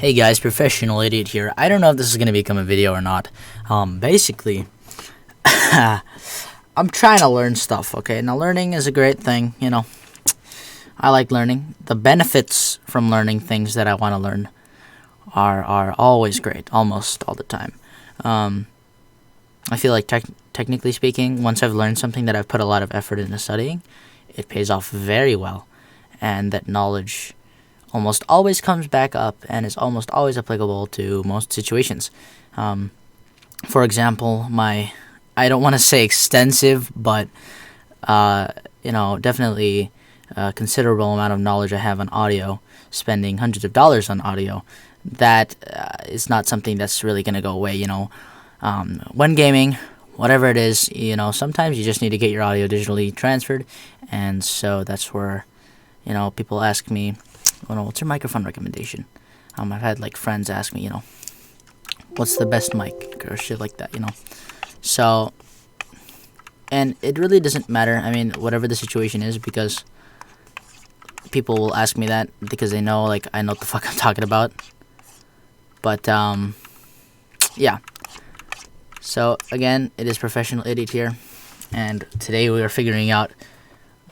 Hey guys, Professional Idiot here. I don't know if this is going to become a video or not. Basically, I'm trying to learn stuff, okay? Now, learning is a great thing, you know. I like learning. The benefits from learning things that I want to learn are always great, almost all the time. I feel like technically speaking, once I've learned something that I've put a lot of effort into studying, it pays off very well. And that knowledge almost always comes back up and is almost always applicable to most situations. For example, I don't want to say extensive, but definitely a considerable amount of knowledge I have on audio, spending hundreds of dollars on audio, that is not something that's really going to go away, when gaming, whatever it is, sometimes you just need to get your audio digitally transferred, and so that's where, people ask me, what's your microphone recommendation? I've had friends ask me, what's the best mic or shit like that, So, and it really doesn't matter. I mean, whatever the situation is, because people will ask me that because they know, I know what the fuck I'm talking about. But, yeah. So, again, it is Professional Idiot here, and today we are figuring out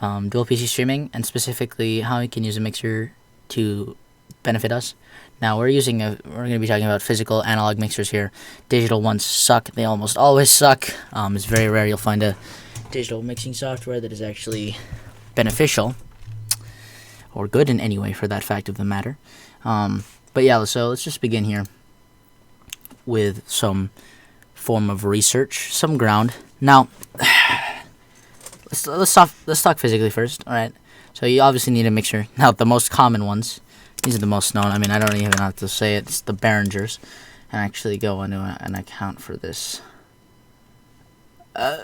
dual PC streaming, and specifically how we can use a mixer to benefit us. Now we're going to be talking about physical analog mixers here. Digital ones suck. They almost always suck. It's very rare you'll find a digital mixing software that is actually beneficial or good in any way, for that fact of the matter. But yeah, so let's just begin here with some form of research, some ground. Now, let's talk physically first. All right. So you obviously need a mixer. Now, the most common ones, these are the most known. I mean, I don't even have to say it. It's the Behringers. And actually go into an account for this,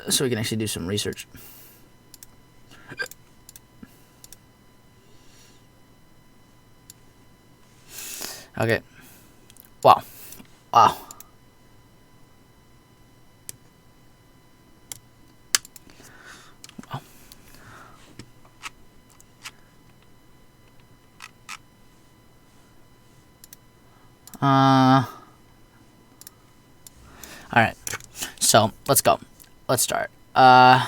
so we can actually do some research. Okay. Wow. Alright, so let's go. Let's start. Alright,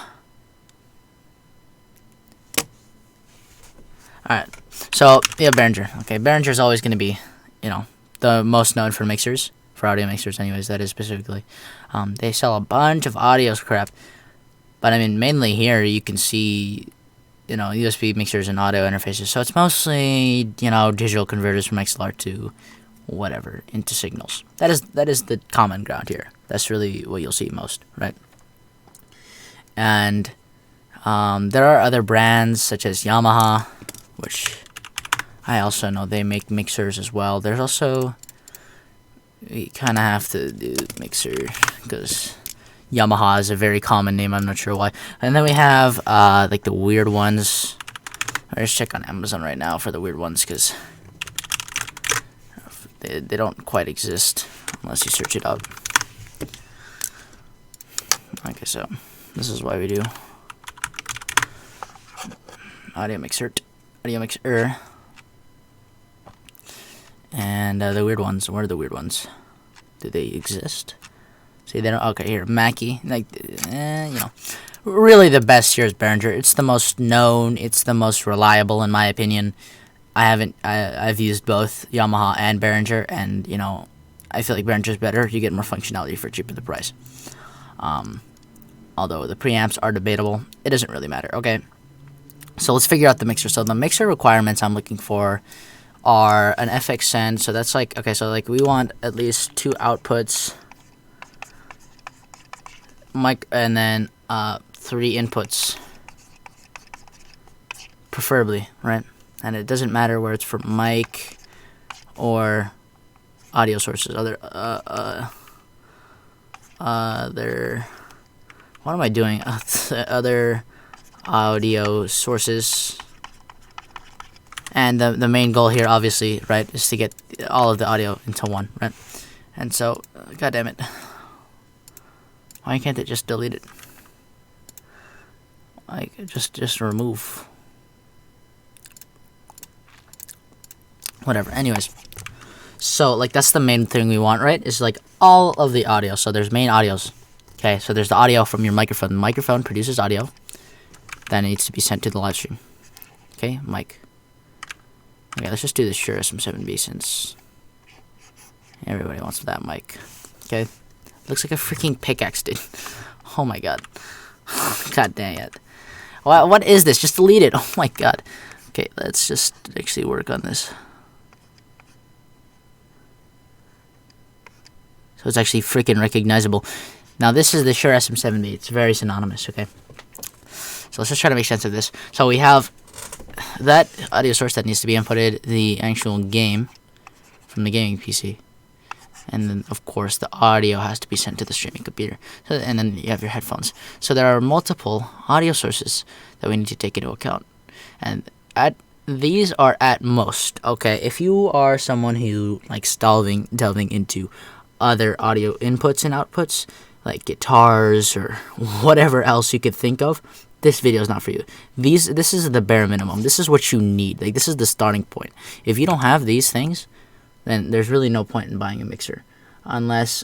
so yeah, Behringer. Okay, Behringer is always going to be, the most known for mixers, for audio mixers, anyways. That is specifically. They sell a bunch of audio crap, but I mean, mainly here you can see, USB mixers and audio interfaces. So it's mostly, digital converters from XLR to whatever into signals. That is the common ground here. That's really what you'll see most, right? And there are other brands such as Yamaha, which I also know they make mixers as well. There's also, we kind of have to do mixer because Yamaha is a very common name. I'm not sure why. And then we have the weird ones. Let's check on Amazon right now for the weird ones, because they don't quite exist unless you search it up. Okay, so this is why we do audio mixer, and the weird ones. Where are the weird ones? Do they exist? See, they don't. Okay, here, Mackie. Really the best here is Behringer. It's the most known. It's the most reliable, in my opinion. I've used both Yamaha and Behringer, and I feel like Behringer's better. You get more functionality for cheaper the price. Although the preamps are debatable, it doesn't really matter. Okay, so let's figure out the mixer. So the mixer requirements I'm looking for are an FX send. So that's we want at least 2 outputs, mic, and then 3 inputs, preferably, right? And it doesn't matter where it's from, mic or audio sources. What am I doing? Other audio sources. And the main goal here, obviously, right, is to get all of the audio into one, right? And so, god damn it. Why can't it just delete it? Just remove. Whatever. Anyways, So like that's the main thing we want, right? Is like all of the audio. So there's main audios. Okay, so there's the audio from your microphone. The microphone produces audio that needs to be sent to the live stream. Okay, mic. Okay, let's just do the Shure SM7B since everybody wants that mic. Okay, looks like a freaking pickaxe, dude. Oh my god. God dang it. What is this? Just delete it. Oh my god. Okay, let's just actually work on this. So it's actually freaking recognizable. Now this is the Shure SM7B. It's very synonymous, okay? So let's just try to make sense of this. So we have that audio source that needs to be inputted, the actual game from the gaming PC. And then, of course, the audio has to be sent to the streaming computer. So, and then you have your headphones. So there are multiple audio sources that we need to take into account. And these are at most, okay? If you are someone who likes delving into other audio inputs and outputs, like guitars or whatever else you could think of, this video is not for you. This is the bare minimum. This is what you need. Like, this is the starting point. If you don't have these things, then there's really no point in buying a mixer, unless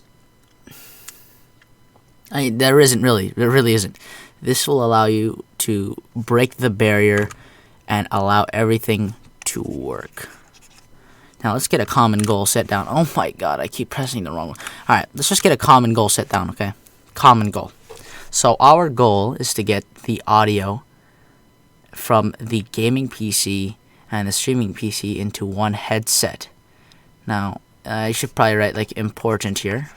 there really isn't. This will allow you to break the barrier and allow everything to work. Now let's get a common goal set down. Oh my god, I keep pressing the wrong one. Alright, let's just get a common goal set down, okay? Common goal. So our goal is to get the audio from the gaming PC and the streaming PC into one headset. Now, I should probably write like important here.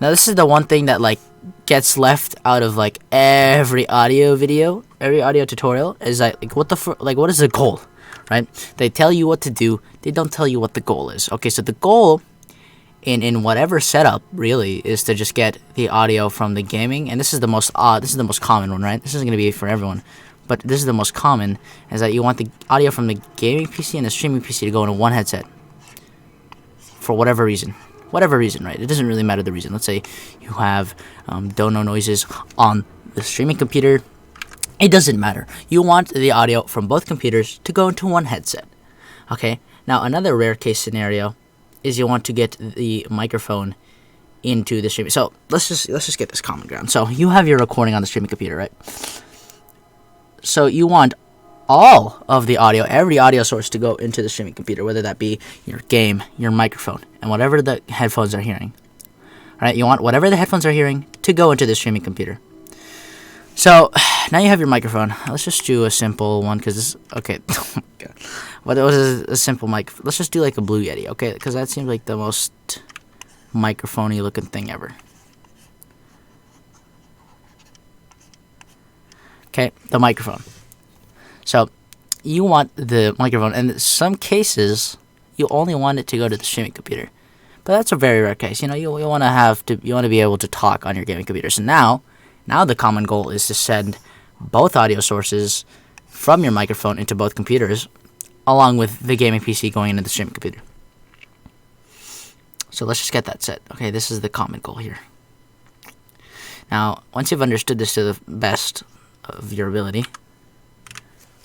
Now this is the one thing that like gets left out of like every audio video, every audio tutorial is like what is the goal, right? They tell you what to do, they don't tell you what the goal is. Okay, so the goal in whatever setup really is to just get the audio from the gaming, and this is the most common one, right? This isn't going to be for everyone, but this is the most common, is that you want the audio from the gaming PC and the streaming PC to go into one headset for whatever reason, right? It doesn't really matter the reason. Let's say you have dono noises on the streaming computer. It doesn't matter. You want the audio from both computers to go into one headset. Okay. Now another rare case scenario is you want to get the microphone into the streaming. So let's just get this common ground. So you have your recording on the streaming computer, right? So you want all of the audio, every audio source, to go into the streaming computer, whether that be your game, your microphone, and whatever the headphones are hearing. All right, you want whatever the headphones are hearing to go into the streaming computer. So now you have your microphone. Let's just do a simple one because this. Okay, oh my god, what was a simple mic? Let's just do like a Blue Yeti, okay? Because that seems like the most microphony looking thing ever. Okay, the microphone. So you want the microphone, and in some cases you only want it to go to the streaming computer, but that's a very rare case. You know, you want to be able to talk on your gaming computer. So now the common goal is to send both audio sources from your microphone into both computers, along with the gaming PC going into the streaming computer. So let's just get that set. Okay, this is the common goal here. Now, once you've understood this to the best of your ability,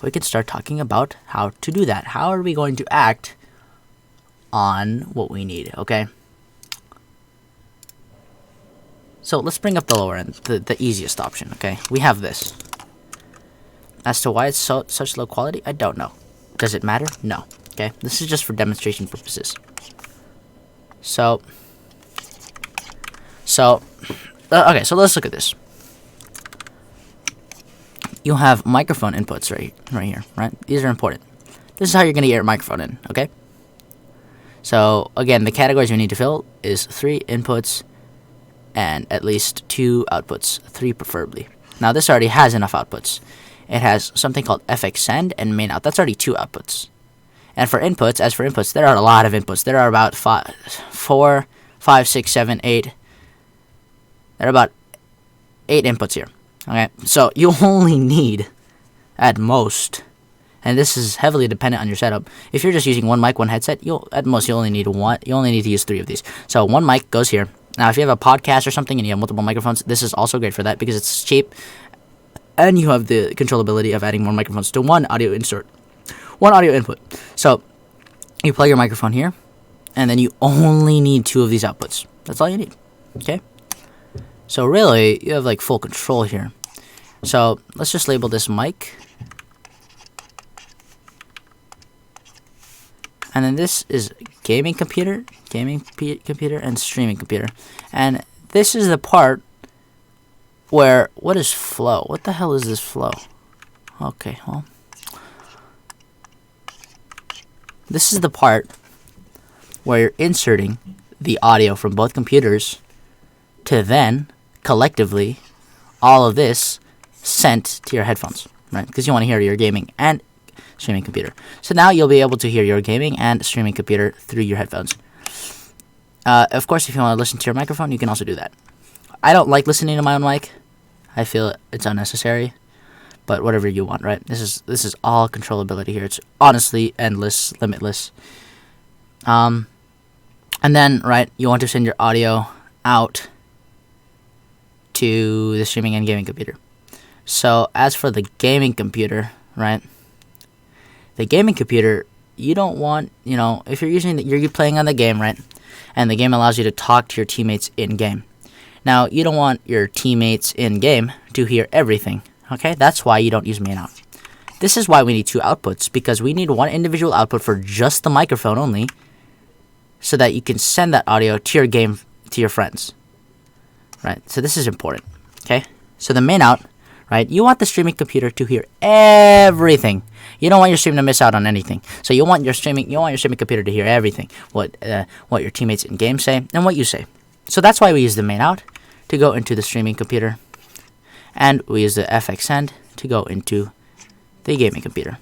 we can start talking about how to do that. How are we going to act on what we need, okay? So let's bring up the lower end, the easiest option, okay? We have this. As to why it's such low quality, I don't know. Does it matter? No, okay? This is just for demonstration purposes. So okay, so let's look at this. You have microphone inputs right here, right? These are important. This is how you're going to get your microphone in, okay? So, again, the categories we need to fill is 3 inputs and at least 2 outputs, 3 preferably. Now, this already has enough outputs. It has something called FX send and main out. That's already 2 outputs. And for inputs, there are a lot of inputs. There are about 4, 5, 6, 7, 8. There are about 8 inputs here. Okay, so you only need, at most, and this is heavily dependent on your setup. If you're just using one mic, one headset, at most you only need to use 3 of these. So one mic goes here. Now, if you have a podcast or something and you have multiple microphones, this is also great for that because it's cheap and you have the controllability of adding more microphones to one audio input. So you plug your microphone here, and then you only need 2 of these outputs. That's all you need. Okay? So really, you have like full control here. So let's just label this mic. And then this is gaming computer, and streaming computer. And this is the part where, what is flow? What the hell is this flow? Okay, well, this is the part where you're inserting the audio from both computers to then, collectively, all of this sent to your headphones, right? Because you want to hear your gaming and streaming computer. So now you'll be able to hear your gaming and streaming computer through your headphones. Of course, if you want to listen to your microphone, you can also do that. I don't like listening to my own mic. I feel it's unnecessary. But whatever you want, right? This is all controllability here. It's honestly endless, limitless. And then, right, you want to send your audio out to the streaming and gaming computer. So as for the gaming computer, right? The gaming computer, you don't want, if you're playing on the game, right? And the game allows you to talk to your teammates in game. Now, you don't want your teammates in game to hear everything, okay? That's why you don't use main out. This is why we need 2 outputs, because we need one individual output for just the microphone only, so that you can send that audio to your game, to your friends, right? So this is important, okay? So the main out, right? You want the streaming computer to hear everything. You don't want your stream to miss out on anything. So you want your streaming computer to hear everything. What your teammates in game say and what you say. So that's why we use the main out to go into the streaming computer, and we use the FX send to go into the gaming computer.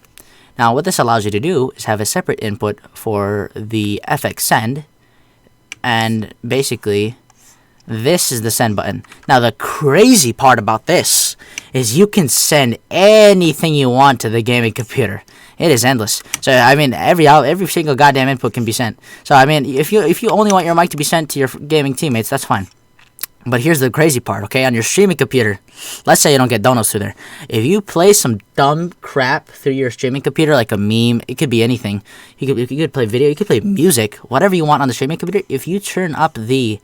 Now, what this allows you to do is have a separate input for the FX send, and basically, this is the send button. Now, the crazy part about this is you can send anything you want to the gaming computer. It is endless. So, I mean, every single goddamn input can be sent. So, I mean, if you only want your mic to be sent to your gaming teammates, that's fine. But here's the crazy part, okay? On your streaming computer, let's say you don't get downloads through there. If you play some dumb crap through your streaming computer, like a meme, it could be anything. You could play video, you could play music, whatever you want on the streaming computer. If you turn up the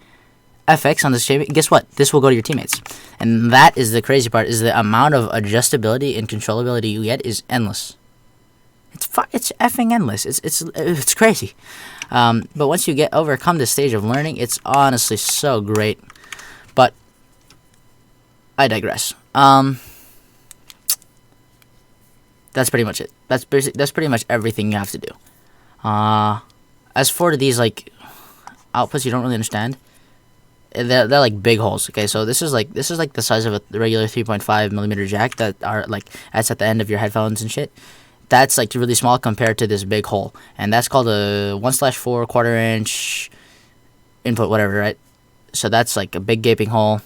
FX on the streaming, guess what? This will go to your teammates. And that is the crazy part, is the amount of adjustability and controllability you get is endless. It's effing endless. It's crazy. But once you overcome this stage of learning, it's honestly so great. But I digress. That's pretty much it. That's pretty much everything you have to do. As for these like outputs, you don't really understand. They're like big holes. Okay, so this is like the size of a regular 3.5 millimeter jack that are like that's at the end of your headphones and shit. That's like really small compared to this big hole, and that's called a 1/4 1/4" input, whatever, right? So that's like a big gaping hole.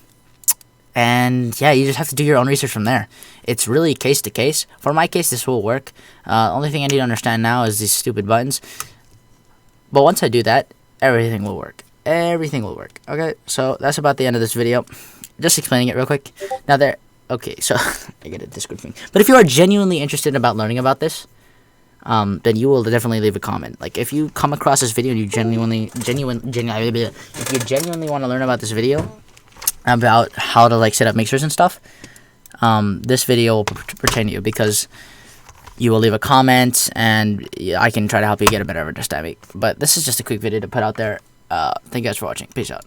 And yeah, you just have to do your own research from there. It's really case to case. For my case, this will work. Only thing I need to understand now is these stupid buttons. But once I do that, everything will work. Everything will work. Okay, so that's about the end of this video. Just explaining it real quick. Now okay, so I get a Discord thing. But if you are genuinely interested about learning about this, then you will definitely leave a comment. Like if you come across this video and you genuinely want to learn about this video, about how to like set up mixers and stuff, this video will pertain to you, because you will leave a comment and I can try to help you get a better understanding. But this is just a quick video to put out there. Thank you guys for watching. Peace out.